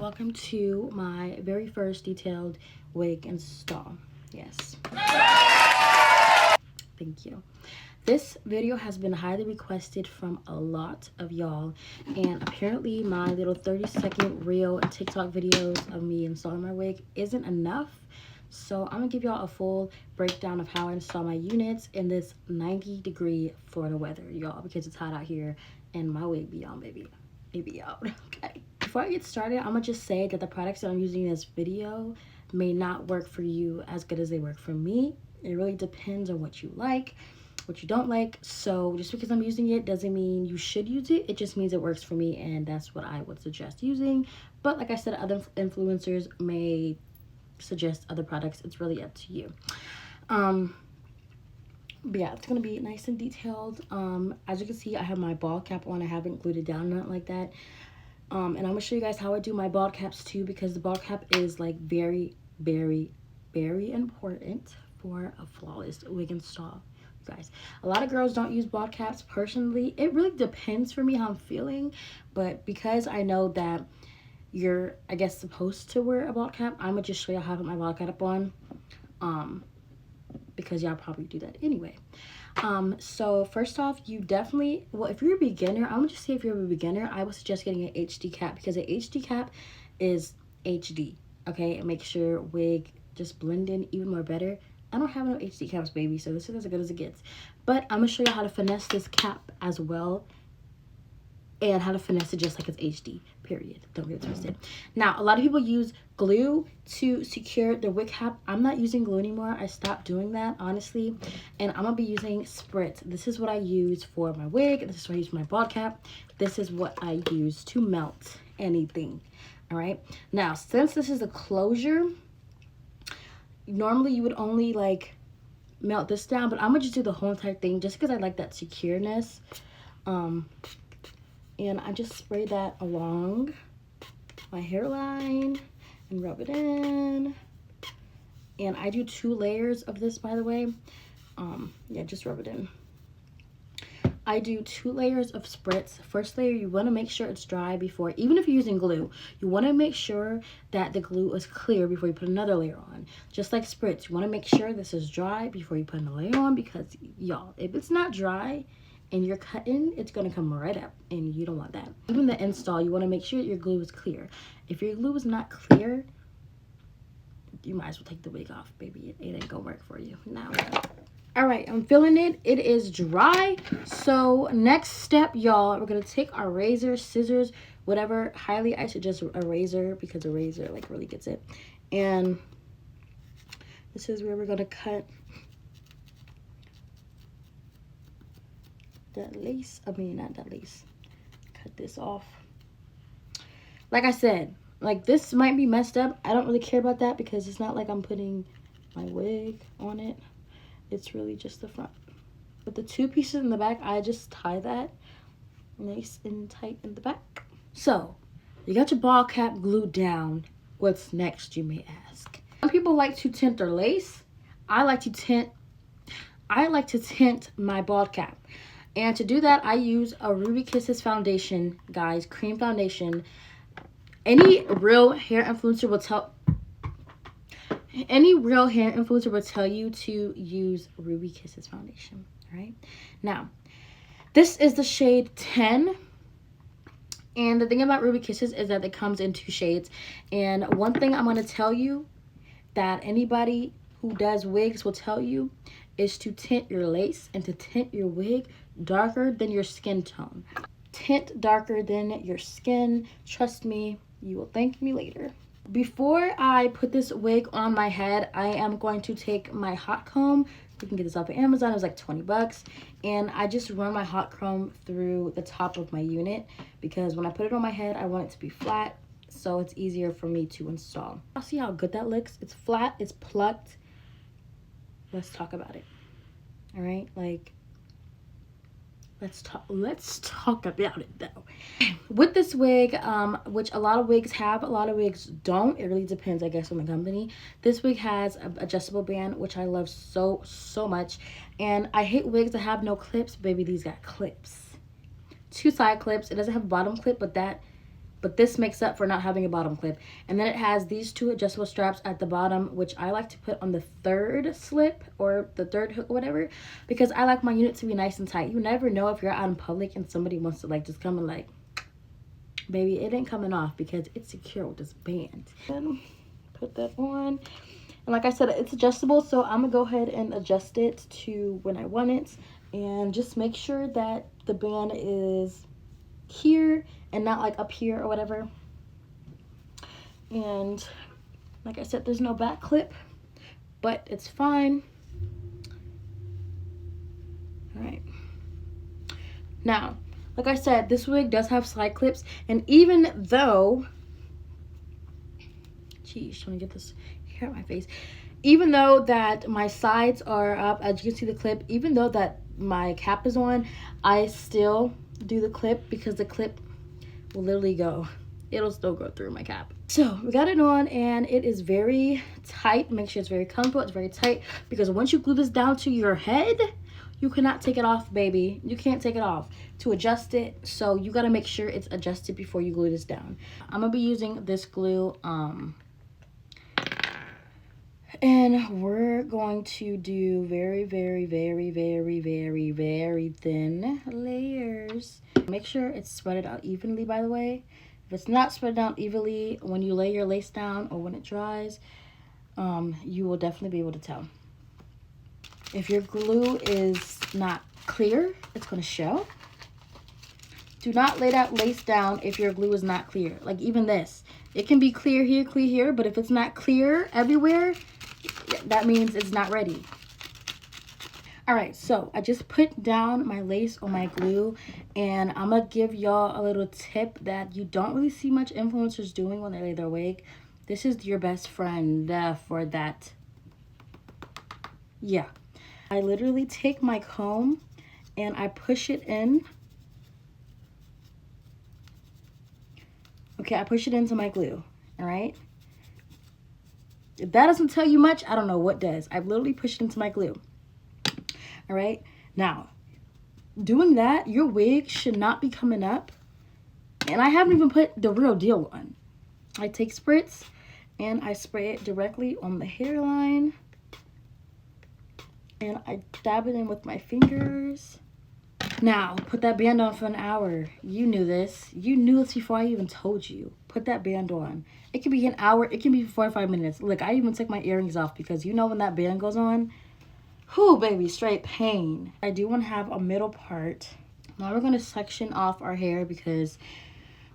welcome to my very first detailed wig install. Yes, thank you. This video has been highly requested from a lot of y'all, and apparently my little 30-second reel and TikTok videos of me installing my wig isn't enough. So I'm gonna give y'all a full breakdown of how I install my units in this 90-degree Florida weather, y'all, because it's hot out here and my wig be on, baby. It be out. Okay. Before I get started, I'm gonna just say that the products that I'm using in this video may not work for you as good as they work for me. It really depends on what you like, what you don't like. So just because I'm using it doesn't mean you should use it. It just means it works for me, and that's what I would suggest using. But like I said, other influencers may suggest other products. It's really up to you. But yeah, it's gonna be nice and detailed. As you can see, I have my ball cap on. I haven't glued it down, nothing like that. And I'm gonna show you guys how I do my ball caps too, because the ball cap is like very, very, very important for a flawless wig install, guys. A lot of girls don't use ball caps. Personally, it really depends for me how I'm feeling, but because I know that you're, I guess, supposed to wear a ball cap, I'm gonna just show you how to put my ball cap on, because y'all probably do that anyway. So first off, you definitely, well, if you're a beginner, I'm gonna just say if you're a beginner, I would suggest getting an HD cap, because an HD cap is HD, okay? It makes your wig just blend in even more better. I don't have no HD caps, baby, so this is as good as it gets. But I'm gonna show you how to finesse this cap as well, and how to finesse it just like it's HD, period. Don't get it twisted. Now, a lot of people use glue to secure the wig cap. I'm not using glue anymore. I stopped doing that, honestly. And I'm gonna be using spritz. This is what I use for my wig. This is what I use for my bald cap. This is what I use to melt anything, all right? Now, since this is a closure, normally you would only like melt this down, but I'm gonna just do the whole entire thing just because I like that secureness. And I just spray that along my hairline and rub it in. And I do 2 layers of this, by the way. Yeah, just rub it in. I do 2 layers of spritz. First layer, you want to make sure it's dry before, even if you're using glue, you want to make sure that the glue is clear before you put another layer on. Just like spritz, you want to make sure this is dry before you put another layer on, because y'all, if it's not dry and you're cutting, it's gonna come right up, and you don't want that. Even the install, you want to make sure your glue is clear. If your glue is not clear, you might as well take the wig off, baby. It ain't gonna work for you now. All right, I'm feeling it. It is dry. So next step, y'all, we're gonna take our razor, scissors, whatever. Highly, I suggest a razor, because a razor like really gets it. And this is where we're gonna cut that lace. I mean, not that lace. Cut this off. Like I said, like, this might be messed up. I don't really care about that, because it's not like I'm putting my wig on it. It's really just the front. But the 2 pieces in the back, I just tie that nice and tight in the back. So you got your ball cap glued down. What's next, you may ask? Some people like to tint their lace. I like to tint my bald cap. And to do that, I use a Ruby Kisses foundation, guys, cream foundation. Any real hair influencer will tell you to use Ruby Kisses foundation, all right? Now, this is the shade 10. And the thing about Ruby Kisses is that it comes in 2 shades. And one thing I'm going to tell you that anybody who does wigs will tell you is to tint your lace and to tint your wig darker than your skin tone. Tint darker than your skin. Trust me, you will thank me later. Before I put this wig on my head, I am going to take my hot comb. You can get this off of Amazon. It was like 20 bucks. And I just run my hot comb through the top of my unit, because when I put it on my head, I want it to be flat, so it's easier for me to install. I'll see how good that looks. It's flat, it's plucked. Let's talk about it. All right, like, let's talk about it though. With this wig, which a lot of wigs have, a lot of wigs don't. It really depends, I guess, on the company. This wig has an adjustable band, which I love so much. And I hate wigs that have no clips. Baby, these got clips. 2 side clips. It doesn't have a bottom clip, but that but this makes up for not having a bottom clip. And then it has these two adjustable straps at the bottom, which I like to put on the third slip or the third hook or whatever, because I like my unit to be nice and tight. You never know if you're out in public and somebody wants to like just come and like, baby, it ain't coming off because it's secure with this band. And put that on. And like I said, it's adjustable, so I'm gonna go ahead and adjust it to when I want it, and just make sure that the band is here and not like up here or whatever. And like I said, there's no back clip, but it's fine. All right. Now, like I said, this wig does have side clips, and even though, geez, trying to get this hair out my face. Even though that my sides are up, as you can see the clip, even though that my cap is on, I still do the clip because the clip will literally go. It'll still go through my cap. So we got it on, and it is very tight. Make sure it's very comfortable. It's very tight, because once you glue this down to your head, you cannot take it off, baby. You can't take it off to adjust it. So you got to make sure it's adjusted before you glue this down. I'm gonna be using this glue, and we're going to do very, very, very, very, very, very thin layers. Make sure it's spread out evenly, by the way. If it's not spread out evenly when you lay your lace down or when it dries, you will definitely be able to tell. If your glue is not clear, it's going to show. Do not lay that lace down if your glue is not clear. Like even this, it can be clear here, but if it's not clear everywhere, that means it's not ready. All right, so I just put down my lace on my glue, and I'm gonna give y'all a little tip that you don't really see much influencers doing when they lay their wig. This is your best friend for that. Yeah, I literally take my comb and I push it in. Okay, I push it into my glue, all right? If that doesn't tell you much, I don't know what does. I've literally pushed it into my glue. All right. Now, doing that, your wig should not be coming up. And I haven't even put the real deal on. I take spritz and I spray it directly on the hairline. And I dab it in with my fingers. Now, put that band on for an hour. You knew this. You knew this before I even told you. Put that band on. It can be an hour. It can be 45 minutes. Look, I even took my earrings off because you know when that band goes on, whew, baby, straight pain. I do want to have a middle part. Now we're going to section off our hair because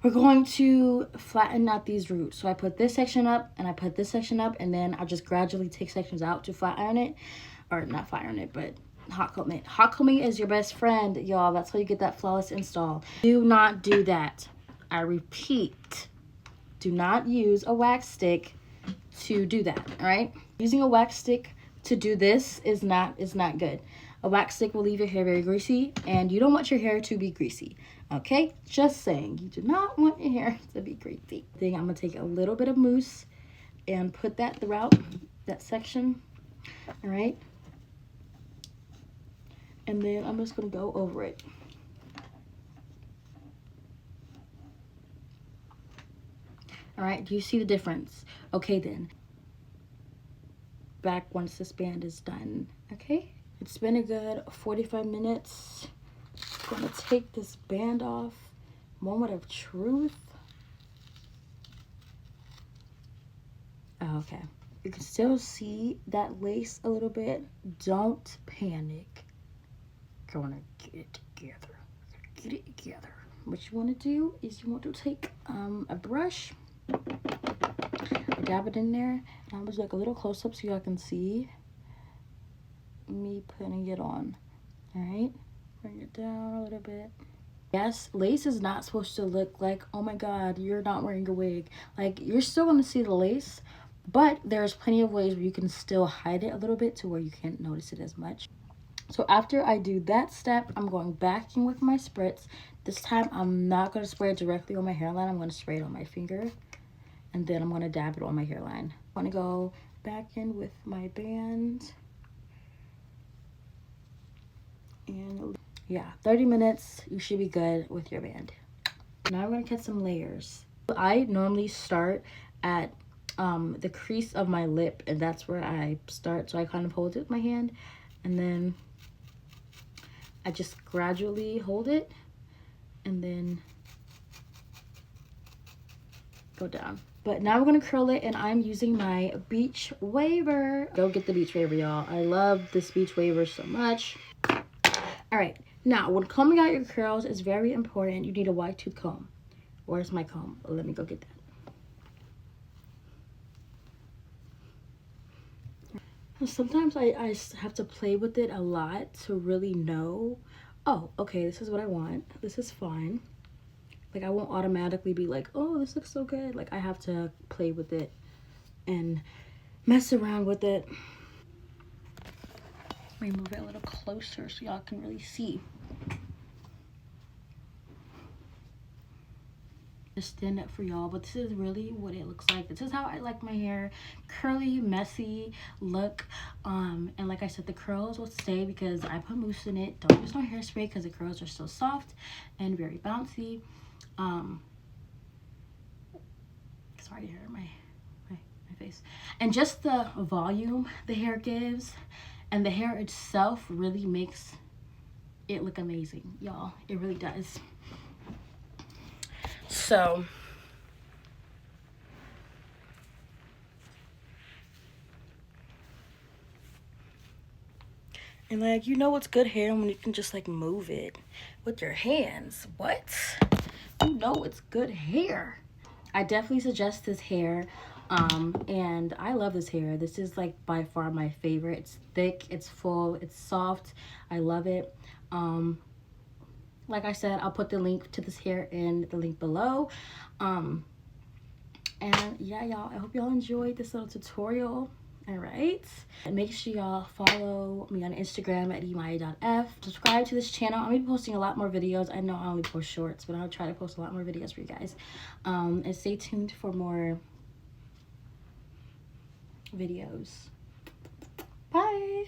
we're going to flatten out these roots. So I put this section up and I put this section up, and then I'll just gradually take sections out to flat iron it. Or not flat iron it, but hot comb it. Hot combing is your best friend, y'all. That's how you get that flawless install. Do not do that. I repeat, do not use a wax stick to do that, all right? Using a wax stick to do this is not good. A wax stick will leave your hair very greasy, and you don't want your hair to be greasy, okay? Just saying, you do not want your hair to be greasy. Then I'm gonna take a little bit of mousse and put that throughout that section, all right? And then I'm just gonna go over it. All right, do you see the difference? Okay then. Back once this band is done, okay? It's been a good 45 minutes. I'm gonna take this band off. Moment of truth. Okay, you can still see that lace a little bit. Don't panic. Gonna get it together. Get it together. What you want to do is you want to take a brush, dab it in there, and I'm just like a little close up so y'all can see me putting it on. All right, bring it down a little bit. Yes, lace is not supposed to look like, oh my god, you're not wearing a wig. Like, you're still going to see the lace, but there's plenty of ways where you can still hide it a little bit to where you can't notice it as much. So after I do that step, I'm going back in with my spritz. This time, I'm not going to spray it directly on my hairline. I'm going to spray it on my finger, and then I'm going to dab it on my hairline. I'm going to go back in with my band. And yeah, 30 minutes, you should be good with your band. Now I'm going to cut some layers. I normally start at the crease of my lip, and that's where I start. So I kind of hold it with my hand, and then I just gradually hold it and then go down. But now we're gonna curl it, and I'm using my beach waver. Go get the beach waver, y'all. I love this beach waver so much. All right, now when combing out your curls is very important. You need a wide tooth comb. Where's my comb? Let me go get that. Sometimes I have to play with it a lot to really know, oh, okay, this is what I want. This is fine. Like, I won't automatically be like, oh, this looks so good. Like, I have to play with it and mess around with it. Let me move it a little closer so y'all can really see. Just stand up for y'all, but this is really what it looks like. This is how I like my hair: curly, messy look. And like I said, the curls will stay because I put mousse in it. Don't use no hairspray because the curls are still soft and very bouncy. Sorry to hurt my face. And just the volume the hair gives, and the hair itself really makes it look amazing, y'all. It really does. So and like, you know what's good hair when you can just like move it with your hands. What? You know it's good hair. I definitely suggest this hair. And I love this hair. This is like by far my favorite. It's thick, it's full, it's soft. I love it. Like I said, I'll put the link to this hair in the link below. And yeah, y'all, I hope y'all enjoyed this little tutorial. All right, and make sure y'all follow me on Instagram at emaya.f. Subscribe to this channel. I'm gonna be posting a lot more videos. I know I only post shorts, but I'll try to post a lot more videos for you guys. And stay tuned for more videos. Bye.